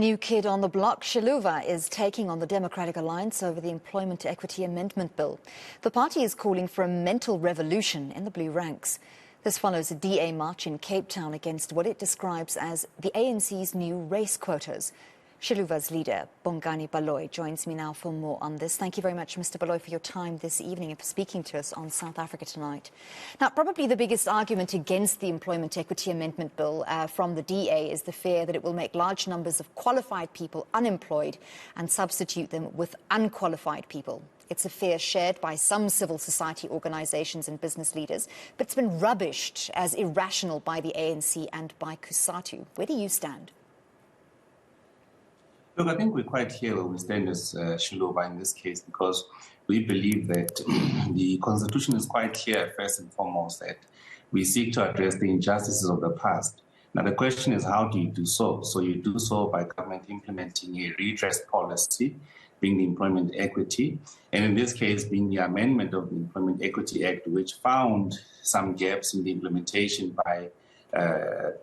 New kid on the block, Xiluva is taking on the Democratic Alliance over the Employment Equity Amendment Bill. The party is calling for a mental revolution in the blue ranks. This follows a DA march in Cape Town against what it describes as the ANC's new race quotas. Xiluva's leader, Bongani Baloyi, joins me now for more on this. Thank you very much, Mr. Baloyi, for your time this evening and for speaking to us on South Africa Tonight. Now, probably the biggest argument against the Employment Equity Amendment Bill from the DA is the fear that it will make large numbers of qualified people unemployed and substitute them with unqualified people. It's a fear shared by some civil society organisations and business leaders, but it's been rubbished as irrational by the ANC and by COSATU. Where do you stand? Look, I think we're quite clear where we stand as Xiluva in this case, because we believe that the Constitution is quite clear, first and foremost, that we seek to address the injustices of the past. Now, the question is, how do you do so? So you do so by government implementing a redress policy, being the Employment Equity, and in this case, being the amendment of the Employment Equity Act, which found some gaps in the implementation by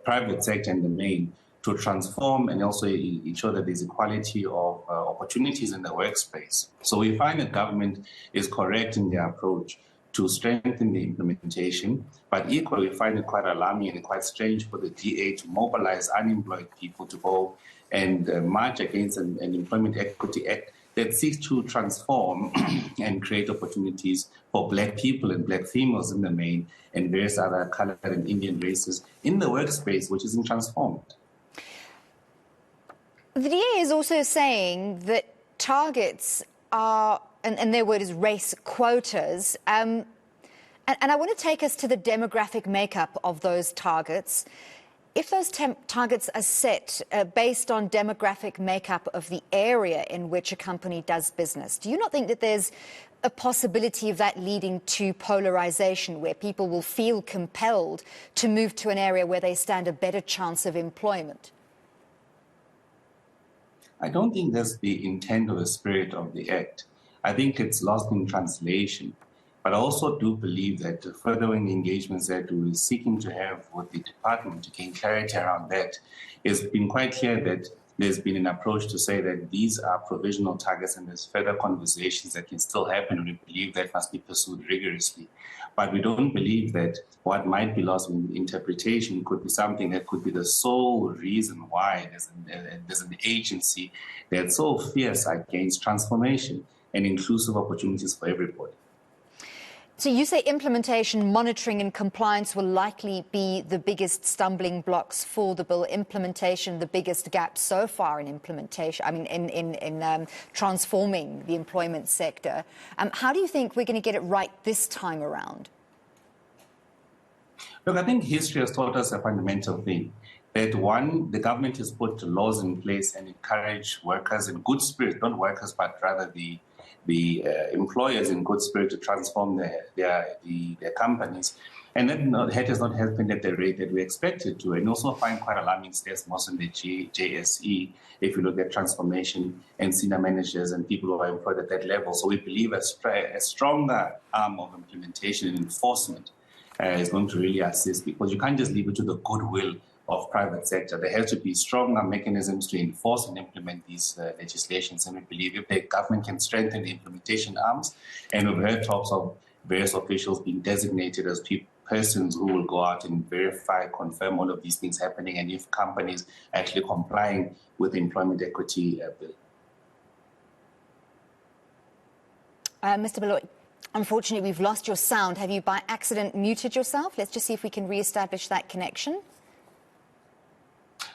private sector in the main, to transform and also ensure that there's equality of opportunities in the workspace. So we find that government is correct in their approach to strengthen the implementation, but equally we find it quite alarming and quite strange for the DA to mobilize unemployed people to go and march against an Employment Equity Act that seeks to transform and create opportunities for black people and black females in the main and various other colored and Indian races in the workspace, which isn't transformed. The DA is also saying that targets are, and their word is race quotas, and I want to take us to the demographic makeup of those targets. If those targets are set based on demographic makeup of the area in which a company does business, do you not think that there's a possibility of that leading to polarization, where people will feel compelled to move to an area where they stand a better chance of employment? I don't think that's the intent or the spirit of the Act. I think it's lost in translation. But I also do believe that furthering the engagements that we're seeking to have with the department to gain clarity around that, it's been quite clear that there's been an approach to say that these are provisional targets and there's further conversations that can still happen, and we believe that must be pursued rigorously. But we don't believe that what might be lost in interpretation could be something that could be the sole reason why there's an agency that's so fierce against transformation and inclusive opportunities for everybody. So you say implementation, monitoring and compliance will likely be the biggest stumbling blocks for the bill. Implementation, the biggest gap so far in implementation, I mean, in transforming the employment sector. How do you think we're going to get it right this time around? Look, I think history has taught us a fundamental thing. That one, the government has put laws in place and encourage workers in good spirit, not workers, but rather the employers in good spirit to transform their companies. And that has not happened at the rate that we expected to. And also find quite alarming stats, most in the JSE, if you look at transformation and senior managers and people who are employed at that level. So we believe a stronger arm of implementation and enforcement is going to really assist, because you can't just leave it to the goodwill of private sector. There has to be stronger mechanisms to enforce and implement these legislations. And we believe if the government can strengthen the implementation arms, and we've heard talks of various officials being designated as persons who will go out and verify, confirm all of these things happening, and if companies actually complying with the Employment Equity Bill. Mr. Baloyi, unfortunately, we've lost your sound. Have you by accident muted yourself? Let's just see if we can re-establish that connection.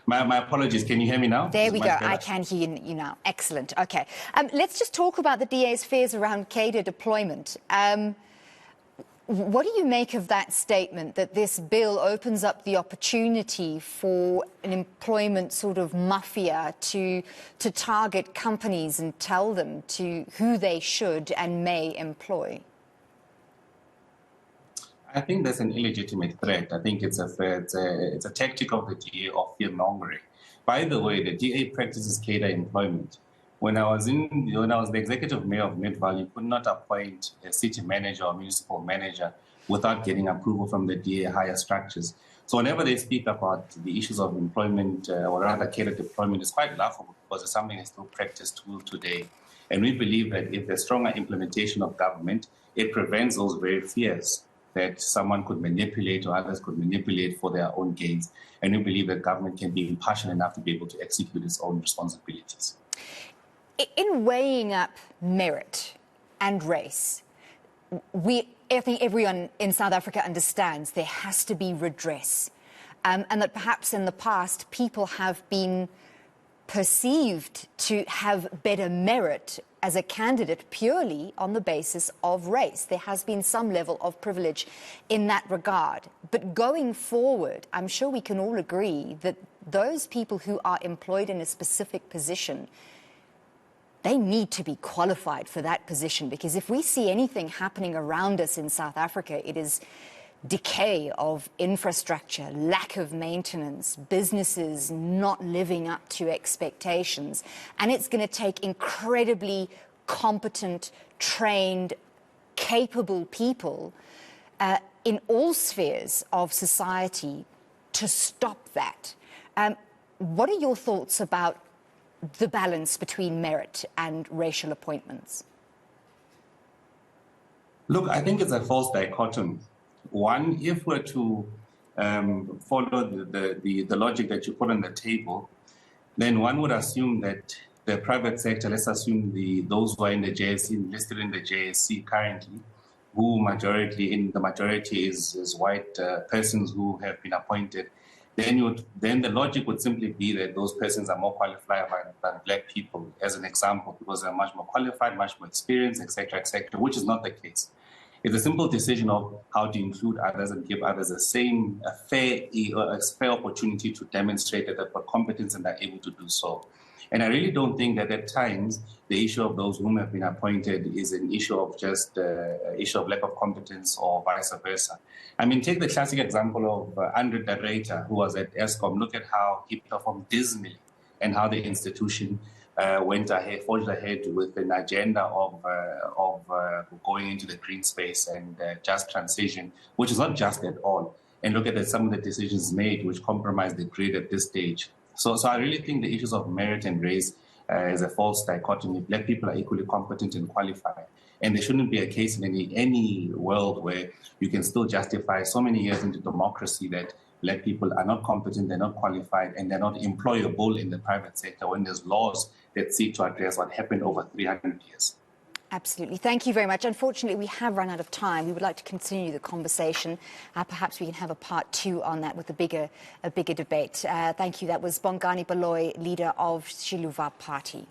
My apologies. Can you hear me now? There we go. I can hear you now. Excellent. Okay. Let's just talk about the DA's fears around cadre deployment. What do you make of that statement, that this bill opens up the opportunity for an employment sort of mafia to target companies and tell them to who they should and may employ? I think that's an illegitimate threat. I think it's a tactic of the DA of fear-mongering. By the way, the DA practices cadre employment. When I was the executive mayor of Midvaal, you could not appoint a city manager or municipal manager without getting approval from the DA higher structures. So whenever they speak about the issues of employment, or rather career deployment, it's quite laughable because it's something that's still practiced till today. And we believe that if there's stronger implementation of government, it prevents those very fears that someone could manipulate or others could manipulate for their own gains. And we believe that government can be impassioned enough to be able to execute its own responsibilities. In weighing up merit and race, I think everyone in South Africa understands there has to be redress, and that perhaps in the past people have been perceived to have better merit as a candidate purely on the basis of race. There has been some level of privilege in that regard. But going forward, I'm sure we can all agree that those people who are employed in a specific position, they need to be qualified for that position, because if we see anything happening around us in South Africa, it is decay of infrastructure, lack of maintenance, businesses not living up to expectations. And it's going to take incredibly competent, trained, capable people in all spheres of society to stop that. What are your thoughts about the balance between merit and racial appointments? Look, I think it's a false dichotomy. One, if we're to follow the logic that you put on the table, then one would assume that the private sector, let's assume those who are in the JSC, listed in the JSC currently, who the majority is white persons who have been appointed, then the logic would simply be that those persons are more qualified than black people, as an example, because they're much more qualified, much more experienced, etc., which is not the case. It's a simple decision of how to include others and give others a fair opportunity to demonstrate that they've got competence and are able to do so. And I really don't think that at times the issue of those whom have been appointed is an issue of just issue of lack of competence or vice versa. I mean, take the classic example of Andre de Ruyter, who was at Eskom. Look at how he performed dismally and how the institution forged ahead with an agenda of going into the green space and just transition, which is not just at all. And look at some of the decisions made which compromise the grid at this stage. So I really think the issues of merit and race is a false dichotomy. Black people are equally competent and qualified. And there shouldn't be a case in any world where you can still justify so many years into democracy that black people are not competent, they're not qualified, and they're not employable in the private sector when there's laws that seek to address what happened over 300 years. Absolutely. Thank you very much. Unfortunately, we have run out of time. We would like to continue the conversation. Perhaps we can have a part 2 on that with a bigger debate. Thank you. That was Bongani Baloyi, leader of Xiluva Party.